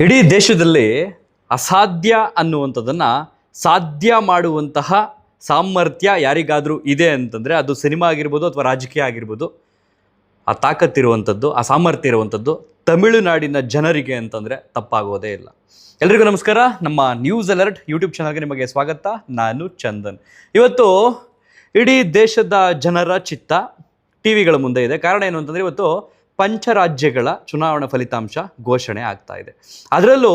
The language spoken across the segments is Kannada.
ಇಡೀ ದೇಶದಲ್ಲಿ ಅಸಾಧ್ಯ ಅನ್ನುವಂಥದ್ದನ್ನು ಸಾಧ್ಯ ಮಾಡುವಂತಹ ಸಾಮರ್ಥ್ಯ ಯಾರಿಗಾದರೂ ಇದೆ ಅಂತಂದರೆ ಅದು ಸಿನಿಮಾ ಆಗಿರ್ಬೋದು ಅಥವಾ ರಾಜಕೀಯ ಆಗಿರ್ಬೋದು. ಆ ತಾಕತ್ತಿರುವಂಥದ್ದು, ಆ ಸಾಮರ್ಥ್ಯ ಇರುವಂಥದ್ದು ತಮಿಳುನಾಡಿನ ಜನರಿಗೆ ಅಂತಂದರೆ ತಪ್ಪಾಗೋದೇ ಇಲ್ಲ. ಎಲ್ರಿಗೂ ನಮಸ್ಕಾರ. ನಮ್ಮ ನ್ಯೂಸ್ ಅಲರ್ಟ್ ಯೂಟ್ಯೂಬ್ ಚಾನಲ್ಗೆ ನಿಮಗೆ ಸ್ವಾಗತ. ನಾನು ಚಂದನ್. ಇವತ್ತು ಇಡೀ ದೇಶದ ಜನರ ಚಿತ್ತ ಟಿ ವಿಗಳ ಮುಂದೆ ಇದೆ. ಕಾರಣ ಏನು ಅಂತಂದರೆ ಇವತ್ತು ಪಂಚರಾಜ್ಯಗಳ ಚುನಾವಣಾ ಫಲಿತಾಂಶ ಘೋಷಣೆ ಆಗ್ತಾ ಇದೆ. ಅದರಲ್ಲೂ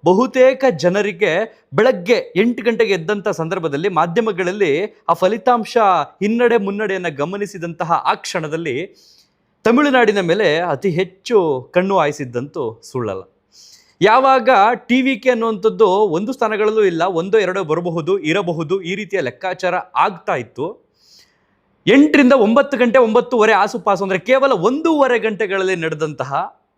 ಬಹುತೇಕ ಜನರಿಗೆ ಬೆಳಗ್ಗೆ 8 ಗಂಟೆಗೆ ಎದ್ದಂಥ ಸಂದರ್ಭದಲ್ಲಿ ಮಾಧ್ಯಮಗಳಲ್ಲಿ ಆ ಫಲಿತಾಂಶ ಹಿನ್ನಡೆ ಮುನ್ನಡೆಯನ್ನು ಗಮನಿಸಿದಂತಹ ಆ ಕ್ಷಣದಲ್ಲಿ ತಮಿಳುನಾಡಿನ ಮೇಲೆ ಅತಿ ಹೆಚ್ಚು ಕಣ್ಣು ಹಾಯಿಸಿದ್ದಂತೂ ಸುಳ್ಳಲ್ಲ. ಯಾವಾಗ ಟಿ.ವಿ.ಕೆ ಅನ್ನುವಂಥದ್ದು 1 ಸ್ಥಾನಗಳಲ್ಲೂ ಇಲ್ಲ, 1-2 ಬರಬಹುದು, ಇರಬಹುದು, ಈ ರೀತಿಯ ಲೆಕ್ಕಾಚಾರ ಆಗ್ತಾ ಇತ್ತು. 8 ರಿಂದ 9 ಗಂಟೆ 9:30 ಆಸುಪಾಸು ಅಂದರೆ ಕೇವಲ 1.5 ಗಂಟೆಗಳಲ್ಲಿ ನಡೆದಂತಹ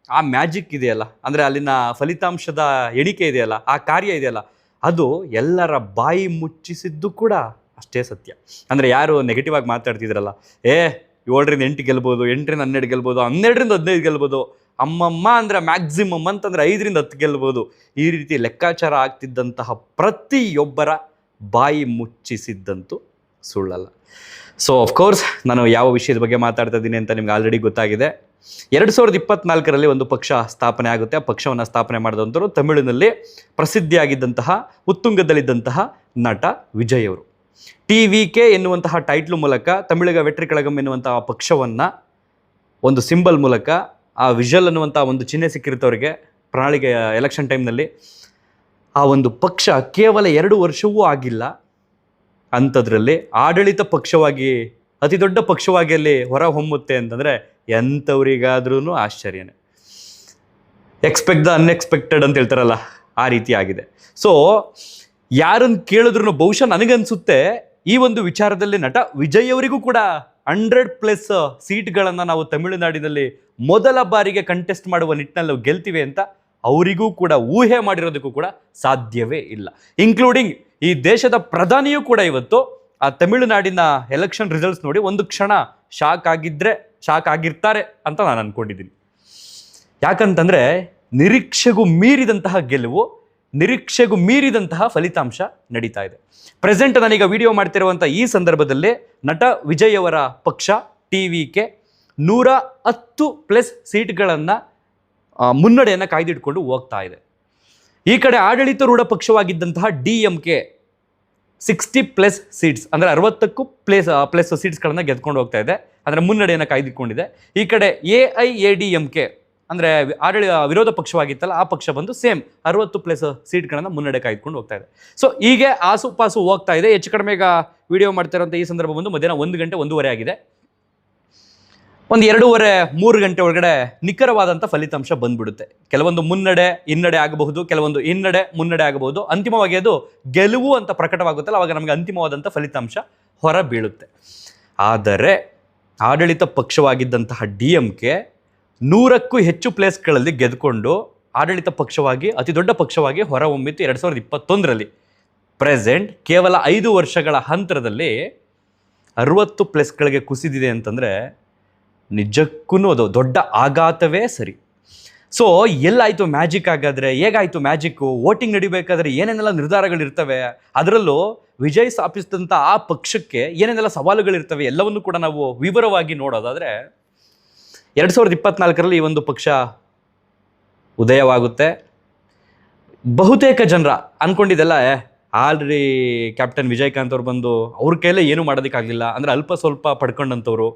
ಆ ಮ್ಯಾಜಿಕ್ ಇದೆಯಲ್ಲ, ಅಂದರೆ ಅಲ್ಲಿನ ಫಲಿತಾಂಶದ ಎಣಿಕೆ ಇದೆಯಲ್ಲ, ಆ ಕಾರ್ಯ ಇದೆಯಲ್ಲ, ಅದು ಎಲ್ಲರ ಬಾಯಿ ಮುಚ್ಚಿಸಿದ್ದು ಕೂಡ ಅಷ್ಟೇ ಸತ್ಯ. ಅಂದರೆ ಯಾರು ನೆಗೆಟಿವ್ ಆಗಿ ಮಾತಾಡ್ತಿದ್ರಲ್ಲ, 7ರಿಂದ 8 ಗೆಲ್ಬೋದು, 8ರಿಂದ 12 ಗೆಲ್ಬೋದು, 12ರಿಂದ 15 ಗೆಲ್ಬೋದು, ಅಮ್ಮಮ್ಮ ಅಂದರೆ ಮ್ಯಾಕ್ಸಿಮಮ್ ಅಂತಂದರೆ 5ರಿಂದ 10 ಗೆಲ್ಬೋದು, ಈ ರೀತಿ ಲೆಕ್ಕಾಚಾರ ಆಗ್ತಿದ್ದಂತಹ ಪ್ರತಿಯೊಬ್ಬರ ಬಾಯಿ ಮುಚ್ಚಿಸಿದ್ದಂತೂ ಸುಳ್ಳಲ್ಲ. ಸೊ ಅಫ್ಕೋರ್ಸ್ ನಾನು ಯಾವ ವಿಷಯದ ಬಗ್ಗೆ ಮಾತಾಡ್ತಾ ಇದ್ದೀನಿ ಅಂತ ನಿಮ್ಗೆ ಆಲ್ರೆಡಿ ಗೊತ್ತಾಗಿದೆ. 2024ರಲ್ಲಿ ಒಂದು ಪಕ್ಷ ಸ್ಥಾಪನೆ ಆಗುತ್ತೆ. ಆ ಪಕ್ಷವನ್ನು ಸ್ಥಾಪನೆ ಮಾಡಿದಂಥವ್ರು ತಮಿಳಿನಲ್ಲಿ ಪ್ರಸಿದ್ಧಿಯಾಗಿದ್ದಂತಹ, ಉತ್ತುಂಗದಲ್ಲಿದ್ದಂತಹ ನಟ ವಿಜಯ್ ಅವರು. ಟಿ.ವಿ.ಕೆ ಎನ್ನುವಂತಹ ಟೈಟ್ಲು ಮೂಲಕ ತಮಿಳಿಗ ವೆಟ್ರಿ ಕಳಗಂ ಎನ್ನುವಂತಹ ಪಕ್ಷವನ್ನು ಒಂದು ಸಿಂಬಲ್ ಮೂಲಕ ಆ ವಿಜಲ್ ಅನ್ನುವಂಥ ಒಂದು ಚಿಹ್ನೆ ಸಿಕ್ಕಿರ್ತವರಿಗೆ ಪ್ರಣಾಳಿಕೆ ಎಲೆಕ್ಷನ್ ಟೈಮ್ನಲ್ಲಿ ಆ ಒಂದು ಪಕ್ಷ ಕೇವಲ 2 ವರ್ಷವೂ ಆಗಿಲ್ಲ ಅಂಥದ್ರಲ್ಲಿ ಆಡಳಿತ ಪಕ್ಷವಾಗಿ ಅತಿ ದೊಡ್ಡ ಪಕ್ಷವಾಗಿ ಅಲ್ಲಿ ಹೊರ ಹೊಮ್ಮುತ್ತೆ ಅಂತಂದರೆ ಎಂಥವ್ರಿಗಾದ್ರೂ ಆಶ್ಚರ್ಯನೇ. ಎಕ್ಸ್ಪೆಕ್ಟ್ ದ ಅನ್ಎಕ್ಸ್ಪೆಕ್ಟೆಡ್ ಅಂತ ಹೇಳ್ತಾರಲ್ಲ, ಆ ರೀತಿ ಆಗಿದೆ. ಸೊ ಯಾರನ್ನು ಕೇಳಿದ್ರು ಬಹುಶಃ ನನಗನ್ಸುತ್ತೆ ಈ ಒಂದು ವಿಚಾರದಲ್ಲಿ ನಟ ವಿಜಯ್ ಅವರಿಗೂ ಕೂಡ 100+ ಸೀಟ್ಗಳನ್ನು ನಾವು ತಮಿಳುನಾಡಿನಲ್ಲಿ ಮೊದಲ ಬಾರಿಗೆ ಕಂಟೆಸ್ಟ್ ಮಾಡುವ ನಿಟ್ಟಿನಲ್ಲಿ ಗೆಲ್ತೀವಿ ಅಂತ ಅವರಿಗೂ ಕೂಡ ಊಹೆ ಮಾಡಿರೋದಕ್ಕೂ ಕೂಡ ಸಾಧ್ಯವೇ ಇಲ್ಲ. ಇನ್ಕ್ಲೂಡಿಂಗ್ ಈ ದೇಶದ ಪ್ರಧಾನಿಯೂ ಕೂಡ ಇವತ್ತು ಆ ತಮಿಳುನಾಡಿನ ಎಲೆಕ್ಷನ್ ರಿಸಲ್ಟ್ಸ್ ನೋಡಿ ಒಂದು ಕ್ಷಣ ಶಾಕ್ ಆಗಿರ್ತಾರೆ ಅಂತ ನಾನು ಅಂದ್ಕೊಂಡಿದ್ದೀನಿ. ಯಾಕಂತಂದರೆ ನಿರೀಕ್ಷೆಗೂ ಮೀರಿದಂತಹ ಗೆಲುವು, ನಿರೀಕ್ಷೆಗೂ ಮೀರಿದಂತಹ ಫಲಿತಾಂಶ ನಡೀತಾ ಇದೆ. ಪ್ರೆಸೆಂಟ್ ನಾನೀಗ ವಿಡಿಯೋ ಮಾಡ್ತಿರುವಂಥ ಈ ಸಂದರ್ಭದಲ್ಲಿ ನಟ ವಿಜಯ್ ಅವರ ಪಕ್ಷ ಟಿ.ವಿ.ಕೆ 110+ ಸೀಟ್ಗಳನ್ನು ಮುನ್ನಡೆಯನ್ನು ಕಾಯ್ದಿಟ್ಕೊಂಡು ಹೋಗ್ತಾ ಇದೆ. ಈ ಕಡೆ ಆಡಳಿತಾರೂಢ ಪಕ್ಷವಾಗಿದ್ದಂತಹ ಡಿ.ಎಂ.ಕೆ 60+ ಸೀಟ್ಸ್ ಅಂದರೆ 60ಕ್ಕೂ ಪ್ಲಸ್ ಸೀಟ್ಸ್ಗಳನ್ನು ಗೆದ್ಕೊಂಡು ಹೋಗ್ತಾ ಇದೆ, ಅಂದರೆ ಮುನ್ನಡೆಯನ್ನು ಕಾಯ್ದುಕೊಂಡಿದೆ. ಈ ಕಡೆ ಎ.ಐ.ಎ.ಡಿ.ಎಂ.ಕೆ ಅಂದರೆ ವಿರೋಧ ಪಕ್ಷವಾಗಿತ್ತಲ್ಲ, ಆ ಪಕ್ಷ ಬಂದು ಸೇಮ್ 60+ ಸೀಟ್ಗಳನ್ನು ಮುನ್ನಡೆ ಕಾಯ್ದುಕೊಂಡು ಹೋಗ್ತಾ ಇದೆ. ಸೊ ಹೀಗೆ ಆಸುಪಾಸು ಹೋಗ್ತಾ ಇದೆ. ಹೆಚ್ಚು ಕಡಿಮೆ ಈಗ ವಿಡಿಯೋ ಮಾಡ್ತಾ ಇರೋಂಥ ಈ ಸಂದರ್ಭ ಬಂದು ಮಧ್ಯಾಹ್ನ 1 ಗಂಟೆ 1:30 ಆಗಿದೆ. ಒಂದು 2:30-3 ಗಂಟೆ ಒಳಗಡೆ ನಿಖರವಾದಂಥ ಫಲಿತಾಂಶ ಬಂದ್ಬಿಡುತ್ತೆ. ಕೆಲವೊಂದು ಹಿನ್ನಡೆ ಆಗಬಹುದು, ಕೆಲವೊಂದು ಮುನ್ನಡೆ ಆಗಬಹುದು. ಅಂತಿಮವಾಗಿ ಅದು ಗೆಲುವು ಅಂತ ಪ್ರಕಟವಾಗುತ್ತಲ್ಲ, ಅವಾಗ ನಮಗೆ ಅಂತಿಮವಾದಂಥ ಫಲಿತಾಂಶ ಹೊರ ಬೀಳುತ್ತೆ. ಆದರೆ ಆಡಳಿತ ಪಕ್ಷವಾಗಿದ್ದಂತಹ ಡಿ.ಎಂ.ಕೆ 100ಕ್ಕೂ ಹೆಚ್ಚು ಪ್ಲೇಸ್ಗಳಲ್ಲಿ ಗೆದ್ಕೊಂಡು ಆಡಳಿತ ಪಕ್ಷವಾಗಿ ಅತಿ ದೊಡ್ಡ ಪಕ್ಷವಾಗಿ ಹೊರಹೊಮ್ಮಿತ್ತು 2021ರಲ್ಲಿ. ಪ್ರೆಸೆಂಟ್ ಕೇವಲ 5 ವರ್ಷಗಳ ಹಂತದಲ್ಲಿ 60+ಗಳಿಗೆ ಕುಸಿದಿದೆ ಅಂತಂದರೆ ನಿಜಕ್ಕೂ ಅದು ದೊಡ್ಡ ಆಘಾತವೇ ಸರಿ. ಸೊ ಎಲ್ಲಾಯಿತು ಮ್ಯಾಜಿಕ್? ಹಾಗಾದರೆ ಹೇಗಾಯಿತು ಮ್ಯಾಜಿಕ್ಕು? ವೋಟಿಂಗ್ ನಡಿಬೇಕಾದ್ರೆ ಏನೇನೆಲ್ಲ ನಿರ್ಧಾರಗಳಿರ್ತವೆ, ಅದರಲ್ಲೂ ವಿಜಯ್ ಸ್ಥಾಪಿಸಿದಂಥ ಆ ಪಕ್ಷಕ್ಕೆ ಏನೇನೆಲ್ಲ ಸವಾಲುಗಳಿರ್ತವೆ, ಎಲ್ಲವನ್ನೂ ಕೂಡ ನಾವು ವಿವರವಾಗಿ ನೋಡೋದಾದರೆ 2024ರಲ್ಲಿ ಈ ಒಂದು ಪಕ್ಷ ಉದಯವಾಗುತ್ತೆ. ಬಹುತೇಕ ಜನರ ಅಂದ್ಕೊಂಡಿದ್ದೆಲ್ಲ ಆಲ್ರೆಡಿ ಕ್ಯಾಪ್ಟನ್ ವಿಜಯಕಾಂತ್ ಅವ್ರು ಬಂದು ಅವ್ರ ಕೈಲೇ ಏನೂ ಮಾಡೋದಕ್ಕಾಗಲಿಲ್ಲ, ಅಂದರೆ ಅಲ್ಪ ಸ್ವಲ್ಪ ಪಡ್ಕೊಂಡಂಥವ್ರು.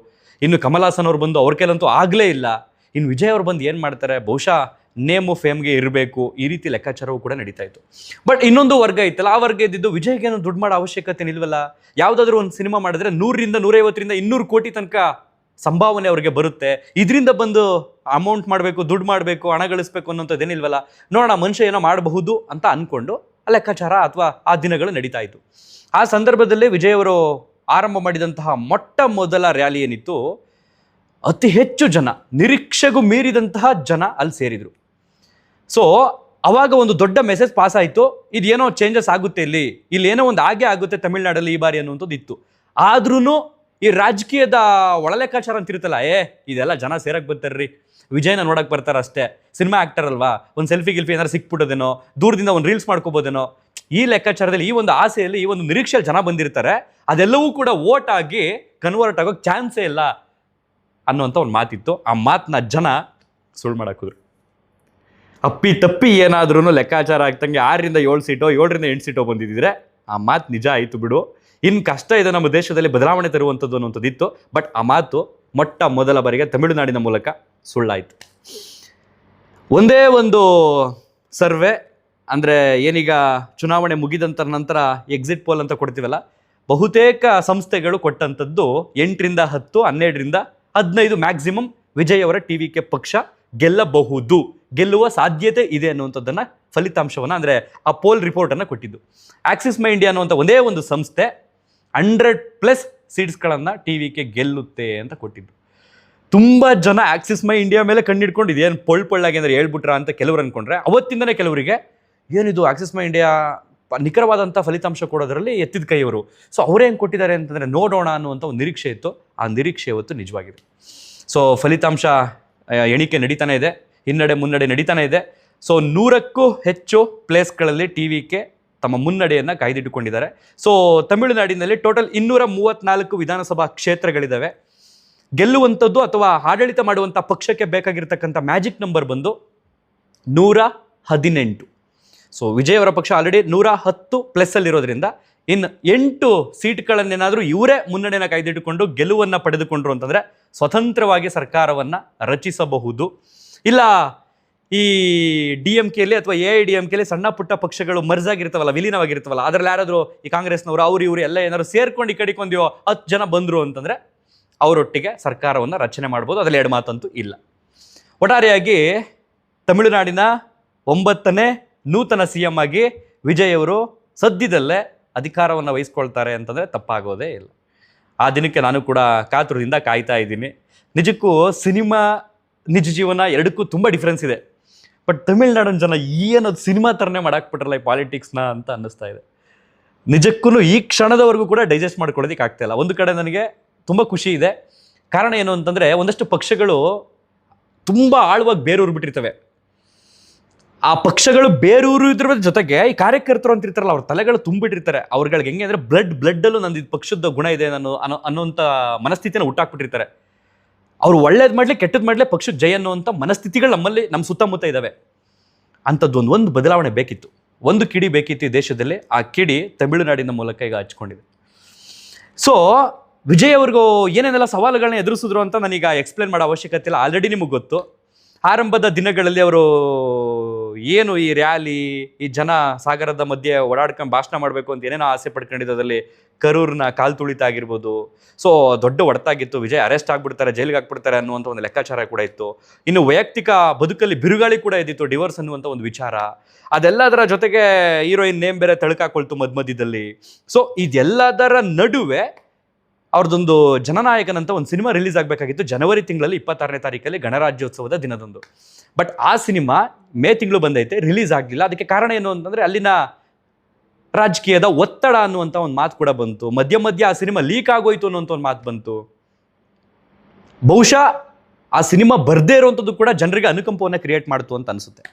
ಇನ್ನು ಕಮಲ್ ಹಾಸನ್ ಅವ್ರು ಬಂದು ಅವ್ರ ಕೈಲಂತೂ ಆಗಲೇ ಇಲ್ಲ. ಇನ್ನು ವಿಜಯ್ ಅವ್ರು ಬಂದು ಏನು ಮಾಡ್ತಾರೆ, ಬಹುಶಃ ನೇಮು ಫೇಮ್ಗೆ ಇರಬೇಕು, ಈ ರೀತಿ ಲೆಕ್ಕಾಚಾರವೂ ಕೂಡ ನಡೀತಾ ಇತ್ತು. ಬಟ್ ಇನ್ನೊಂದು ವರ್ಗ ಇತ್ತಲ್ಲ, ಆ ವರ್ಗ ಇದ್ದಿದ್ದು ವಿಜಯ್ಗೇನು ದುಡ್ಡು ಮಾಡೋ ಅವಶ್ಯಕತೆ ನಿಲ್ವಲ್ಲ. ಯಾವುದಾದ್ರೂ ಒಂದು ಸಿನಿಮಾ ಮಾಡಿದ್ರೆ 100ರಿಂದ 150ರಿಂದ 200 ಕೋಟಿ ತನಕ ಸಂಭಾವನೆ ಅವ್ರಿಗೆ ಬರುತ್ತೆ. ಇದರಿಂದ ಬಂದು ಅಮೌಂಟ್ ಮಾಡಬೇಕು, ದುಡ್ಡು ಮಾಡಬೇಕು, ಹಣ ಗಳಿಸ್ಬೇಕು ಅನ್ನೋಂಥದ್ದೇನಿಲ್ವಲ್ಲ, ನೋಡೋಣ ಮನುಷ್ಯ ಏನೋ ಮಾಡಬಹುದು ಅಂತ ಅಂದ್ಕೊಂಡು ಆ ಲೆಕ್ಕಾಚಾರ ಅಥವಾ ಆ ದಿನಗಳು ನಡೀತಾ ಇತ್ತು. ಆ ಸಂದರ್ಭದಲ್ಲೇ ವಿಜಯ್ ಅವರು ಆರಂಭ ಮಾಡಿದಂತಹ ಮೊಟ್ಟ ಮೊದಲ ರ್ಯಾಲಿ ಏನಿತ್ತು, ಅತಿ ಹೆಚ್ಚು ಜನ, ನಿರೀಕ್ಷೆಗೂ ಮೀರಿದಂತಹ ಜನ ಅಲ್ಲಿ ಸೇರಿದರು. ಸೊ ಅವಾಗ ಒಂದು ದೊಡ್ಡ ಮೆಸೇಜ್ ಪಾಸ್ ಆಯಿತು, ಇದೇನೋ ಚೇಂಜಸ್ ಆಗುತ್ತೆ, ಇಲ್ಲಿ ಏನೋ ಒಂದು ಆಗೇ ಆಗುತ್ತೆ ತಮಿಳ್ನಾಡಲ್ಲಿ ಈ ಬಾರಿ ಅನ್ನುವಂಥದ್ದು ಇತ್ತು. ಆದ್ರೂ ಈ ರಾಜಕೀಯದ ಒಳಲೆಕ್ಕಾಚಾರ ಅಂತಿರುತ್ತಲ್ಲ, ಇದೆಲ್ಲ ಜನ ಸೇರಕ್ಕೆ ಬರ್ತಾರ್ರಿ, ವಿಜಯನ ನೋಡಕ್ಕೆ ಬರ್ತಾರೆ ಅಷ್ಟೇ, ಸಿನಿಮಾ ಆ್ಯಕ್ಟರ್ ಅಲ್ವಾ, ಒಂದು ಸೆಲ್ಫಿ ಗಿಲ್ಫಿ ಏನಾರು ಸಿಕ್ಬಿಟ್ಟೋದೇನೋ, ದೂರದಿಂದ ಒಂದು ರೀಲ್ಸ್ ಮಾಡ್ಕೋಬೋದೇನೋ, ಈ ಲೆಕ್ಕಾಚಾರದಲ್ಲಿ, ಈ ಒಂದು ಆಸೆಯಲ್ಲಿ, ಈ ಒಂದು ನಿರೀಕ್ಷೆಯಲ್ಲಿ ಜನ ಬಂದಿರ್ತಾರೆ. ಅದೆಲ್ಲವೂ ಕೂಡ ವೋಟ್ ಆಗಿ ಕನ್ವರ್ಟ್ ಆಗೋಕ್ಕೆ ಚಾನ್ಸೇ ಇಲ್ಲ ಅನ್ನೋಂಥ ಒಂದು ಮಾತಿತ್ತು. ಆ ಮಾತನ್ನ ಜನ ಸುಳ್ಳು ಮಾಡಾಕಿದ್ರು. ಅಪ್ಪಿ ತಪ್ಪಿ ಏನಾದ್ರೂ ಲೆಕ್ಕಾಚಾರ ಆಗ್ತಂಗೆ 6ರಿಂದ 7 ಸೀಟೋ 7ರಿಂದ 8 ಸೀಟೋ ಬಂದಿದ್ದರೆ ಆ ಮಾತು ನಿಜ ಆಯಿತು ಬಿಡು. ಇನ್ನು ಕಷ್ಟ ಇದೆ ನಮ್ಮ ದೇಶದಲ್ಲಿ ಬದಲಾವಣೆ ತರುವಂಥದ್ದು ಅನ್ನೋಂಥದ್ದು ಇತ್ತು. ಬಟ್ ಆ ಮಾತು ಮೊಟ್ಟ ಮೊದಲ ಬಾರಿಗೆ ತಮಿಳುನಾಡಿನ ಮೂಲಕ ಸುಳ್ಳಾಯಿತು. ಒಂದೇ ಒಂದು ಸರ್ವೆ, ಅಂದರೆ ಏನೀಗ ಚುನಾವಣೆ ಮುಗಿದಂಥ ನಂತರ ಎಕ್ಸಿಟ್ ಪೋಲ್ ಅಂತ ಕೊಡ್ತೀವಲ್ಲ, ಬಹುತೇಕ ಸಂಸ್ಥೆಗಳು ಕೊಟ್ಟಂಥದ್ದು 8ರಿಂದ 10, 12ರಿಂದ 15 ಮ್ಯಾಕ್ಸಿಮಮ್ ವಿಜಯ್ ಅವರ TVK ಪಕ್ಷ ಗೆಲ್ಲಬಹುದು, ಗೆಲ್ಲುವ ಸಾಧ್ಯತೆ ಇದೆ ಅನ್ನುವಂಥದ್ದನ್ನು ಫಲಿತಾಂಶವನ್ನು, ಅಂದರೆ ಆ ಪೋಲ್ ರಿಪೋರ್ಟನ್ನು ಕೊಟ್ಟಿದ್ದು. ಆಕ್ಸಿಸ್ ಮೈ ಇಂಡಿಯಾ ಅನ್ನುವಂಥ ಒಂದೇ ಒಂದು ಸಂಸ್ಥೆ 100+ ಸೀಟ್ಸ್ಗಳನ್ನು TVK ಗೆಲ್ಲುತ್ತೆ ಅಂತ ಕೊಟ್ಟಿದ್ದು. ತುಂಬ ಜನ ಆಕ್ಸಿಸ್ ಮೈ ಇಂಡಿಯಾ ಮೇಲೆ ಕಣ್ಣಿಡ್ಕೊಂಡು ಇದೇನು ಪೊಳ್ಳಾಗಿ ಅಂದರೆ ಹೇಳ್ಬಿಟ್ರ ಅಂತ ಕೆಲವರು ಅಂದ್ಕೊಂಡ್ರೆ, ಅವತ್ತಿಂದನೇ ಕೆಲವರಿಗೆ ಏನಿದು ಆಕ್ಸಿಸ್ ಮೈ ಇಂಡಿಯಾ ನಿಖರವಾದಂಥ ಫಲಿತಾಂಶ ಕೊಡೋದರಲ್ಲಿ ಎತ್ತಿದ ಕೈಯವರು. ಸೊ ಅವರೇನು ಕೊಟ್ಟಿದ್ದಾರೆ ಅಂತಂದರೆ ನೋಡೋಣ ಅನ್ನುವಂಥ ಒಂದು ನಿರೀಕ್ಷೆ ಇತ್ತು. ಆ ನಿರೀಕ್ಷೆ ಇವತ್ತು ನಿಜವಾಗಿದೆ. ಸೊ ಫಲಿತಾಂಶ ಎಣಿಕೆ ನಡೀತಾನೆ ಇದೆ, ಹಿನ್ನಡೆ ಮುನ್ನಡೆ ನಡೀತಾನೆ ಇದೆ. ಸೊ 100ಕ್ಕೂ ಹೆಚ್ಚು ಪ್ಲೇಸ್ಗಳಲ್ಲಿ TVK ತಮ್ಮ ಮುನ್ನಡೆಯನ್ನು ಕಾಯ್ದಿಟ್ಟುಕೊಂಡಿದ್ದಾರೆ. ಸೊ ತಮಿಳುನಾಡಿನಲ್ಲಿ ಟೋಟಲ್ 234 ವಿಧಾನಸಭಾ ಕ್ಷೇತ್ರಗಳಿದ್ದಾವೆ. ಗೆಲ್ಲುವಂಥದ್ದು ಅಥವಾ ಆಡಳಿತ ಮಾಡುವಂಥ ಪಕ್ಷಕ್ಕೆ ಬೇಕಾಗಿರ್ತಕ್ಕಂಥ ಮ್ಯಾಜಿಕ್ ನಂಬರ್ ಬಂದು 118. ಸೊ ವಿಜಯ್ ಅವರ ಪಕ್ಷ ಆಲ್ರೆಡಿ 110+ಅಲ್ಲಿರೋದ್ರಿಂದ ಇನ್ನು 8 ಸೀಟ್ಗಳನ್ನೇನಾದರೂ ಇವರೇ ಮುನ್ನಡೆನ ಕಾಯ್ದಿಟ್ಟುಕೊಂಡು ಗೆಲುವನ್ನು ಪಡೆದುಕೊಂಡ್ರು ಅಂತಂದರೆ ಸ್ವತಂತ್ರವಾಗಿ ಸರ್ಕಾರವನ್ನು ರಚಿಸಬಹುದು. ಇಲ್ಲ ಈ DMKಲಿ ಅಥವಾ AIDMKಲಿ ಸಣ್ಣ ಪುಟ್ಟ ಪಕ್ಷಗಳು ಮರ್ಜಾಗಿರ್ತಾವಲ್ಲ, ವಿಲೀನವಾಗಿರ್ತಾವಲ್ಲ, ಅದರಲ್ಲಿ ಯಾರಾದರೂ ಈ ಕಾಂಗ್ರೆಸ್ನವರು ಅವ್ರು ಇವರು ಎಲ್ಲ ಏನಾದ್ರು ಸೇರ್ಕೊಂಡು ಈ ಕಡೆಗೆ ಒಂದು 10 ಜನ ಬಂದರು ಅಂತಂದರೆ ಅವರೊಟ್ಟಿಗೆ ಸರ್ಕಾರವನ್ನು ರಚನೆ ಮಾಡ್ಬೋದು. ಅದರಲ್ಲಿ 2 ಮಾತಂತೂ ಇಲ್ಲ. ಒಟ್ಟಾರೆಯಾಗಿ ತಮಿಳುನಾಡಿನ 9ನೇ ನೂತನ CM ಆಗಿ ವಿಜಯ್ ಅವರು ಸದ್ಯದಲ್ಲೇ ಅಧಿಕಾರವನ್ನು ವಹಿಸ್ಕೊಳ್ತಾರೆ ಅಂತಂದರೆ ತಪ್ಪಾಗೋದೇ ಇಲ್ಲ. ಆ ದಿನಕ್ಕೆ ನಾನು ಕೂಡ ಕಾತುರದಿಂದ ಕಾಯ್ತಾ ಇದ್ದೀನಿ. ನಿಜಕ್ಕೂ ಸಿನಿಮಾ ನಿಜ ಜೀವನ ಎರಡಕ್ಕೂ ತುಂಬ ಡಿಫ್ರೆನ್ಸ್ ಇದೆ. ಬಟ್ ತಮಿಳ್ನಾಡಿನ ಜನ ಏನದು ಸಿನಿಮಾ ಥರನೇ ಮಾಡಾಕ್ಬಿಟ್ರಲ್ಲ ಈ ಪಾಲಿಟಿಕ್ಸ್ನ ಅಂತ ಅನ್ನಿಸ್ತಾ ಇದೆ. ನಿಜಕ್ಕೂ ಈ ಕ್ಷಣದವರೆಗೂ ಕೂಡ ಡೈಜೆಸ್ಟ್ ಮಾಡ್ಕೊಳ್ಳೋದಕ್ಕೆ ಆಗ್ತಾಯಿಲ್ಲ. ಒಂದು ಕಡೆ ನನಗೆ ತುಂಬ ಖುಷಿ ಇದೆ. ಕಾರಣ ಏನು ಅಂತಂದರೆ, ಒಂದಷ್ಟು ಪಕ್ಷಗಳು ತುಂಬ ಆಳವಾಗಿ ಬೇರೂರ್ಬಿಟ್ಟಿರ್ತವೆ. ಆ ಪಕ್ಷಗಳು ಬೇರೂರು ಇದ್ರ ಜೊತೆಗೆ ಈ ಕಾರ್ಯಕರ್ತರು ಅಂತ ಇರ್ತಾರಲ್ಲ, ಅವ್ರ ತಲೆಗಳು ತುಂಬಿಟ್ಟಿರ್ತಾರೆ. ಅವ್ರಗಳಿಗೆ ಹೆಂಗೆ ಅಂದರೆ ಬ್ಲಡ್ಡಲ್ಲೂ ನಂದು ಇದು ಪಕ್ಷದ ಗುಣ ಇದೆ ಅನ್ನೋಂಥ ಮನಸ್ಥಿತಿನ ಹುಟ್ಟಾಕ್ಬಿಟ್ಟಿರ್ತಾರೆ. ಅವ್ರು ಒಳ್ಳೇದು ಮಾಡಲಿ ಕೆಟ್ಟದ್ದು ಮಾಡಲಿ ಪಕ್ಷಕ್ಕೆ ಜಯ ಅನ್ನುವಂಥ ಮನಸ್ಥಿತಿಗಳು ನಮ್ಮ ಸುತ್ತಮುತ್ತ ಇದ್ದಾವೆ. ಅಂಥದ್ದು ಒಂದು ಬದಲಾವಣೆ ಬೇಕಿತ್ತು, ಒಂದು ಕಿಡಿ ಬೇಕಿತ್ತು ಈ ದೇಶದಲ್ಲಿ. ಆ ಕಿಡಿ ತಮಿಳುನಾಡಿನ ಮೂಲಕ ಈಗ ಹಚ್ಕೊಂಡಿದೆ. ಸೊ ವಿಜಯ್ ಅವ್ರಿಗೂ ಏನೇನೆಲ್ಲ ಸವಾಲುಗಳನ್ನ ಎದುರಿಸಿದ್ರು ಅಂತ ನಾನೀಗ ಎಕ್ಸ್ಪ್ಲೇನ್ ಮಾಡೋ ಅವಶ್ಯಕತೆ ಇಲ್ಲ, ಆಲ್ರೆಡಿ ನಿಮಗೆ ಗೊತ್ತು. ಆರಂಭದ ದಿನಗಳಲ್ಲಿ ಅವರು ಏನು ಈ ರ್ಯಾಲಿ, ಈ ಜನ ಸಾಗರದ ಮಧ್ಯೆ ಓಡಾಡ್ಕೊಂಡು ಭಾಷಣ ಮಾಡಬೇಕು ಅಂತ ಏನೇನೋ ಆಸೆ ಪಡ್ಕೊಂಡಿದ್ದದಲ್ಲಿ ಕರೂರ್ನ ಕಾಲು ತುಳಿತ ಆಗಿರ್ಬೋದು. ಸೊ ದೊಡ್ಡ ಹೊಡೆತಾಗಿತ್ತು. ವಿಜಯ್ ಅರೆಸ್ಟ್ ಆಗಿಬಿಡ್ತಾರೆ, ಜೈಲಿಗೆ ಹಾಕ್ಬಿಡ್ತಾರೆ ಅನ್ನುವಂಥ ಒಂದು ಲೆಕ್ಕಾಚಾರ ಕೂಡ ಇತ್ತು. ಇನ್ನು ವೈಯಕ್ತಿಕ ಬದುಕಲ್ಲಿ ಬಿರುಗಾಳಿ ಕೂಡ ಇದ್ದಿತ್ತು, ಡಿವೋರ್ಸ್ ಅನ್ನುವಂಥ ಒಂದು ವಿಚಾರ. ಅದೆಲ್ಲದರ ಜೊತೆಗೆ ಹೀರೋಯಿನ್ ನೇಮ್ ಬೇರೆ ತಳ್ಕಾಕೊಳ್ತು ಮಧ್ಯದಲ್ಲಿ. ಸೊ ಇದೆಲ್ಲದರ ನಡುವೆ ಅವ್ರದ್ದೊಂದು ಜನನಾಯಕನಂತ ಒಂದು ಸಿನಿಮಾ ರಿಲೀಸ್ ಆಗಬೇಕಾಗಿತ್ತು ಜನವರಿ ತಿಂಗಳಲ್ಲಿ 26ನೇ ತಾರೀಕಲ್ಲಿ ಗಣರಾಜ್ಯೋತ್ಸವದ ದಿನದಂದು. ಬಟ್ ಆ ಸಿನಿಮಾ ಮೇ ತಿಂಗಳು ಬಂದೈತೆ, ರಿಲೀಸ್ ಆಗಲಿಲ್ಲ. ಅದಕ್ಕೆ ಕಾರಣ ಏನು ಅಂತಂದರೆ ಅಲ್ಲಿನ ರಾಜಕೀಯದ ಒತ್ತಡ ಅನ್ನುವಂಥ ಒಂದು ಮಾತು ಕೂಡ ಬಂತು. ಮಧ್ಯ ಆ ಸಿನಿಮಾ ಲೀಕ್ ಆಗೋಯ್ತು ಅನ್ನೋಂಥ ಒಂದು ಮಾತು ಬಂತು. ಬಹುಶಃ ಆ ಸಿನಿಮಾ ಬರದೇ ಇರುವಂಥದ್ದು ಕೂಡ ಜನರಿಗೆ ಅನುಕಂಪವನ್ನು ಕ್ರಿಯೇಟ್ ಮಾಡ್ತು ಅಂತ ಅನಿಸುತ್ತೆ.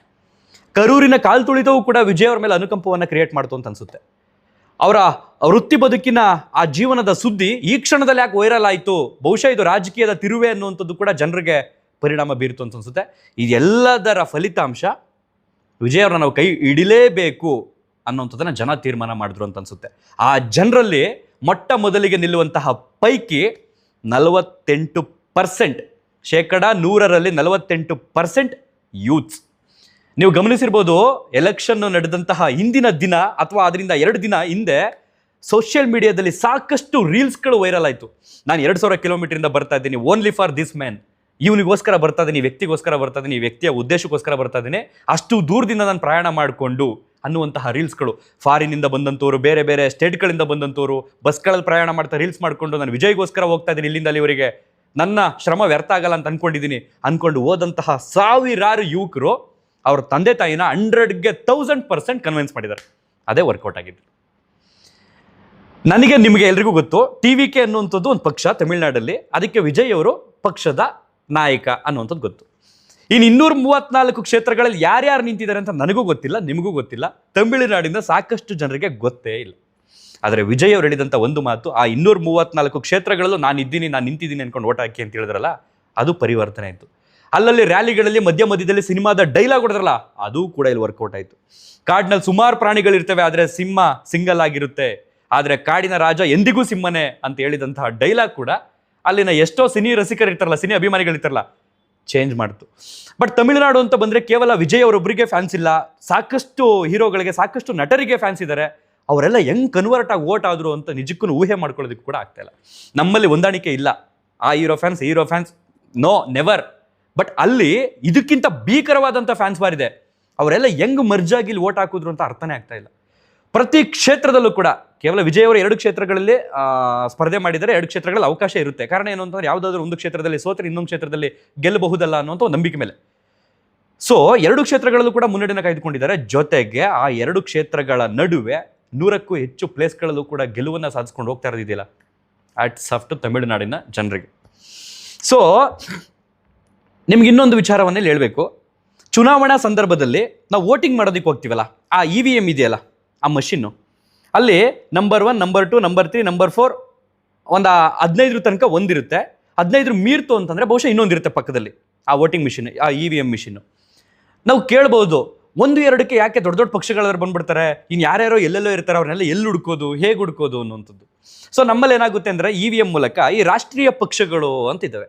ಕರೂರಿನ ಕಾಲು ತುಳಿತವೂ ಕೂಡ ವಿಜಯ್ ಅವ್ರ ಮೇಲೆ ಅನುಕಂಪವನ್ನು ಕ್ರಿಯೇಟ್ ಮಾಡ್ತು ಅಂತ ಅನಿಸುತ್ತೆ. ಅವರ ವೃತ್ತಿ ಬದುಕಿನ ಆ ಜೀವನದ ಸುದ್ದಿ ಈ ಕ್ಷಣದಲ್ಲಿ ಯಾಕೆ ವೈರಲ್ ಆಯಿತು, ಬಹುಶಃ ಇದು ರಾಜಕೀಯದ ತಿರುವೆ ಅನ್ನುವಂಥದ್ದು ಕೂಡ ಜನರಿಗೆ ಪರಿಣಾಮ ಬೀರ್ತು ಅಂತ ಅನಿಸುತ್ತೆ. ಇದೆಲ್ಲದರ ಫಲಿತಾಂಶ ವಿಜಯ್ ಅವ್ರನ್ನ ನಾವು ಕೈ ಹಿಡಿಲೇಬೇಕು ಅನ್ನೋಂಥದ್ದನ್ನು ಜನ ತೀರ್ಮಾನ ಮಾಡಿದ್ರು ಅಂತ ಅನಿಸುತ್ತೆ. ಆ ಜನರಲ್ಲಿ ಮೊಟ್ಟ ಮೊದಲಿಗೆ ನಿಲ್ಲುವಂತಹ ಪೈಕಿ 48%, 100ರಲ್ಲಿ 48% ಯೂತ್ಸ್. ನೀವು ಗಮನಿಸಿರ್ಬೋದು, ಎಲೆಕ್ಷನ್ ನಡೆದಂತಹ ಹಿಂದಿನ ದಿನ ಅಥವಾ ಅದರಿಂದ 2 ದಿನ ಹಿಂದೆ ಸೋಷಿಯಲ್ ಮೀಡಿಯಾದಲ್ಲಿ ಸಾಕಷ್ಟು ರೀಲ್ಸ್ಗಳು ವೈರಲ್ ಆಯಿತು. ನಾನು 2000 ಕಿಲೋಮೀಟರಿಂದ ಬರ್ತಾ ಇದ್ದೀನಿ, ಓನ್ಲಿ ಫಾರ್ ದಿಸ್ ಮ್ಯಾನ್, ಇವನಿಗೋಸ್ಕರ ಬರ್ತಾ ಇದ್ದೀನಿ, ವ್ಯಕ್ತಿಗೋಸ್ಕರ ಬರ್ತಾ ಇದ್ದೀನಿ, ಈ ವ್ಯಕ್ತಿಯ ಉದ್ದೇಶಕ್ಕೋಸ್ಕರ ಬರ್ತಾ ಇದ್ದೀನಿ, ಅಷ್ಟು ದೂರದಿಂದ ನಾನು ಪ್ರಯಾಣ ಮಾಡಿಕೊಂಡು ಅನ್ನುವಂತಹ ರೀಲ್ಸ್ಗಳು. ಫಾರಿನಿಂದ ಬಂದಂಥವ್ರು, ಬೇರೆ ಬೇರೆ ಸ್ಟೇಟ್ಗಳಿಂದ ಬಂದಂಥವ್ರು ಬಸ್ಗಳಲ್ಲಿ ಪ್ರಯಾಣ ಮಾಡ್ತಾ ರೀಲ್ಸ್ ಮಾಡಿಕೊಂಡು ನಾನು ವಿಜಯ್ಗೋಸ್ಕರ ಹೋಗ್ತಾ ಇದ್ದೀನಿ ಇಲ್ಲಿಂದ ಅಲ್ಲಿವರೆಗೆ, ನನ್ನ ಶ್ರಮ ವ್ಯರ್ಥ ಆಗಲ್ಲ ಅಂತ ಅಂದ್ಕೊಂಡು ಹೋದಂತಹ ಸಾವಿರಾರು ಯುವಕರು ಅವ್ರ ತಂದೆ ತಾಯಿನ 100ಗೆ 1000% ಕನ್ವಿನ್ಸ್ ಮಾಡಿದ್ದಾರೆ. ಅದೇ ವರ್ಕೌಟ್ ಆಗಿದ್ದು. ನನಗೆ ನಿಮಗೆ ಎಲ್ರಿಗೂ ಗೊತ್ತು, TVK ಅನ್ನುವಂಥದ್ದು ಒಂದು ಪಕ್ಷ ತಮಿಳುನಾಡಲ್ಲಿ, ಅದಕ್ಕೆ ವಿಜಯ್ ಅವರು ಪಕ್ಷದ ನಾಯಕ ಅನ್ನುವಂಥದ್ದು ಗೊತ್ತು. ಇನ್ನು 234 ಕ್ಷೇತ್ರಗಳಲ್ಲಿ ಯಾರ್ಯಾರು ನಿಂತಿದ್ದಾರೆ ಅಂತ ನನಗೂ ಗೊತ್ತಿಲ್ಲ, ನಿಮಗೂ ಗೊತ್ತಿಲ್ಲ, ತಮಿಳುನಾಡಿಂದ ಸಾಕಷ್ಟು ಜನರಿಗೆ ಗೊತ್ತೇ ಇಲ್ಲ. ಆದರೆ ವಿಜಯ್ ಅವರು ಹೇಳಿದಂಥ ಒಂದು ಮಾತು, ಆ 234 ಕ್ಷೇತ್ರಗಳಲ್ಲೂ ನಾನು ನಿಂತಿದ್ದೀನಿ ಅನ್ಕೊಂಡು ಓಟ್ ಹಾಕಿ ಅಂತ ಹೇಳಿದ್ರಲ್ಲ, ಅದು ಪರಿವರ್ತನೆ ಆಯಿತು. ಅಲ್ಲಲ್ಲಿ ರ್ಯಾಲಿಗಳಲ್ಲಿ ಮಧ್ಯದಲ್ಲಿ ಸಿನಿಮಾದ ಡೈಲಾಗ್ ಹೊಡೆದ್ರಲ್ಲ, ಅದು ಕೂಡ ಇಲ್ಲಿ ವರ್ಕೌಟ್ ಆಯಿತು. ಕಾಡಿನಲ್ಲಿ ಸುಮಾರು ಪ್ರಾಣಿಗಳಿರ್ತವೆ, ಆದರೆ ಸಿಂಹ ಸಿಂಗಲ್ ಆಗಿರುತ್ತೆ, ಆದರೆ ಕಾಡಿನ ರಾಜ ಎಂದಿಗೂ ಸಿಂಹನೇ ಅಂತ ಹೇಳಿದಂತಹ ಡೈಲಾಗ್ ಕೂಡ ಅಲ್ಲಿನ ಎಷ್ಟೋ ಸಿನಿ ರಸಿಕರು ಇರ್ತಾರಲ್ಲ, ಸಿನಿ ಅಭಿಮಾನಿಗಳಿರ್ತಾರಲ್ಲ, ಚೇಂಜ್ ಮಾಡ್ತು. ಬಟ್ ತಮಿಳುನಾಡು ಅಂತ ಬಂದರೆ ಕೇವಲ ವಿಜಯ್ ಅವರೊಬ್ಬರಿಗೆ ಫ್ಯಾನ್ಸ್ ಇಲ್ಲ, ಸಾಕಷ್ಟು ಹೀರೋಗಳಿಗೆ, ಸಾಕಷ್ಟು ನಟರಿಗೆ ಫ್ಯಾನ್ಸ್ ಇದ್ದಾರೆ. ಅವರೆಲ್ಲ ಹೆಂಗ್ ಕನ್ವರ್ಟ್ ಆಗಿ ಓಟ್ ಆದ್ರು ಅಂತ ನಿಜಕ್ಕೂ ಊಹೆ ಮಾಡ್ಕೊಳ್ಳೋದಕ್ಕೆ ಕೂಡ ಆಗ್ತಾ ಇಲ್ಲ. ನಮ್ಮಲ್ಲಿ ಹೊಂದಾಣಿಕೆ ಇಲ್ಲ, ಆ hero fans no never. But ಅಲ್ಲಿ ಇದಕ್ಕಿಂತ ಭೀಕರವಾದಂಥ ಫ್ಯಾನ್ಸ್ ಬಾರಿದೆ. ಅವರೆಲ್ಲ ಹೆಂಗ್ ಮರ್ಜಾಗಿ ಇಲ್ಲಿ ಓಟ್ ಹಾಕಿದ್ರು ಅಂತ ಅರ್ಥನೇ ಆಗ್ತಾ ಇಲ್ಲ. ಪ್ರತಿ ಕ್ಷೇತ್ರದಲ್ಲೂ ಕೂಡ ಕೇವಲ ವಿಜಯ್ ಅವರು 2 ಕ್ಷೇತ್ರಗಳಲ್ಲಿ ಸ್ಪರ್ಧೆ ಮಾಡಿದರೆ 2 ಕ್ಷೇತ್ರಗಳಲ್ಲಿ ಅವಕಾಶ ಇರುತ್ತೆ. ಕಾರಣ ಏನು ಅಂತಂದ್ರೆ, ಯಾವುದಾದ್ರೂ ಒಂದು ಕ್ಷೇತ್ರದಲ್ಲಿ ಸೋತ್ರೆ ಇನ್ನೊಂದು ಕ್ಷೇತ್ರದಲ್ಲಿ ಗೆಲ್ಲಬಹುದಲ್ಲ ಅನ್ನುವಂಥ ಒಂದು ನಂಬಿಕೆ ಮೇಲೆ. ಸೊ 2 ಕ್ಷೇತ್ರಗಳಲ್ಲೂ ಕೂಡ ಮುನ್ನಡೆನ ಕಾಯ್ದುಕೊಂಡಿದ್ದಾರೆ. ಜೊತೆಗೆ ಆ 2 ಕ್ಷೇತ್ರಗಳ ನಡುವೆ 100ಕ್ಕೂ ಹೆಚ್ಚು ಪ್ಲೇಸ್ಗಳಲ್ಲೂ ಕೂಡ ಗೆಲುವನ್ನು ಸಾಧಿಸ್ಕೊಂಡು ಹೋಗ್ತಾ ಇರೋದಿದೆಯಲ್ಲ, ಅಟ್ಸ್ ಆಫ್ ಟು ತಮಿಳುನಾಡಿನ ಜನರಿಗೆ. ಸೊ ನಿಮ್ಗೆ ಇನ್ನೊಂದು ವಿಚಾರವನ್ನೇ ಹೇಳಬೇಕು. ಚುನಾವಣಾ ಸಂದರ್ಭದಲ್ಲಿ ನಾವು ವೋಟಿಂಗ್ ಮಾಡೋದಕ್ಕೆ ಹೋಗ್ತೀವಲ್ಲ, ಆ EVM ಇದೆಯಲ್ಲ, ಆ ಮಷಿನ್ನು, ಅಲ್ಲಿ ನಂಬರ್ 1, ನಂಬರ್ 2, ನಂಬರ್ 3, ನಂಬರ್ 4 ಒಂದು 15 ತನಕ ಒಂದಿರುತ್ತೆ. 15 ಮೀರ್ತು ಅಂತಂದರೆ ಬಹುಶಃ ಇನ್ನೊಂದಿರುತ್ತೆ ಪಕ್ಕದಲ್ಲಿ, ಆ ವೋಟಿಂಗ್ ಮಿಷಿನ್, ಆ EVM ಮಿಷಿನ್ನು. ನಾವು ಕೇಳ್ಬೋದು, 1-2ಕ್ಕೆ ಯಾಕೆ ದೊಡ್ಡ ದೊಡ್ಡ ಪಕ್ಷಗಳವ್ರು ಬಂದ್ಬಿಡ್ತಾರೆ, ಇನ್ನು ಯಾರ್ಯಾರೋ ಎಲ್ಲೆಲ್ಲೋ ಇರ್ತಾರೆ, ಅವ್ರನ್ನೆಲ್ಲ ಎಲ್ಲಿ ಹುಡ್ಕೋದು, ಹೇಗೆ ಹುಡ್ಕೋದು ಅನ್ನುವಂಥದ್ದು. ಸೊ ನಮ್ಮಲ್ಲಿ ಏನಾಗುತ್ತೆ ಅಂದರೆ, EVM ಮೂಲಕ ಈ ರಾಷ್ಟ್ರೀಯ ಪಕ್ಷಗಳು ಅಂತಿದ್ದಾವೆ.